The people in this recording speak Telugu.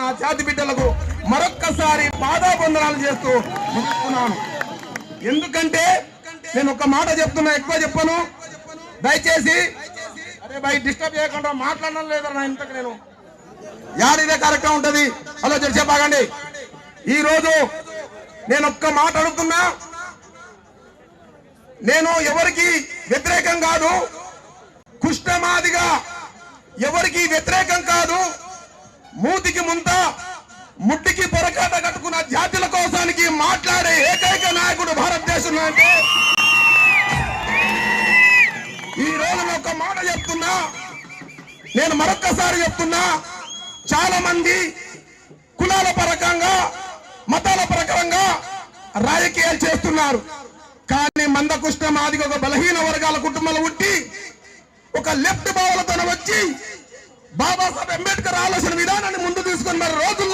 నా జాతి బిడ్డలకు మరొక్కసారి పాదాబంధనాలు చేస్తూ ముగిస్తున్నాను. ఎందుకంటే నేను ఒక మాట చెప్తున్నా, ఎక్కువ చెప్పను. దయచేసి అరే బై డిస్టర్బ్ చేయకుండా మాట్లాడడం లేదన్నా. ఇంతకు నేను యాడిదే కార్యక్రమం ఉంటది. హలో చెప్పాగండి. ఈ రోజు నేను ఒక్క మాట అడుగుతున్నా. నేను ఎవరికి వ్యతిరేకం కాదు, కుష్ఠమాదిగా ఎవరికి వ్యతిరేకం కాదు. మూతికి ముంత ముట్టికి పొరకాట కట్టుకున్న జాతుల కోసానికి మాట్లాడే ఏకైక నాయకుడు భారతదేశంలో అంటే ఈ రోజు ఒక మాట చెప్తున్నా, నేను మరొక్కసారి చెప్తున్నా. చాలా మంది కులాల పరకంగా మతాల పరకంగా రాజకీయాలు చేస్తున్నారు. కానీ మందకుష్ఠమాదిగా ఒక బలహీన వర్గాల కుటుంబంలో ఉండి ఒక లెఫ్ట్ భావాలతో వచ్చి బాబాసాహెబ్ అంబేద్కర్ ఆలోచన విధానాన్ని ముందు తీసుకుని మరి రోజుల్లో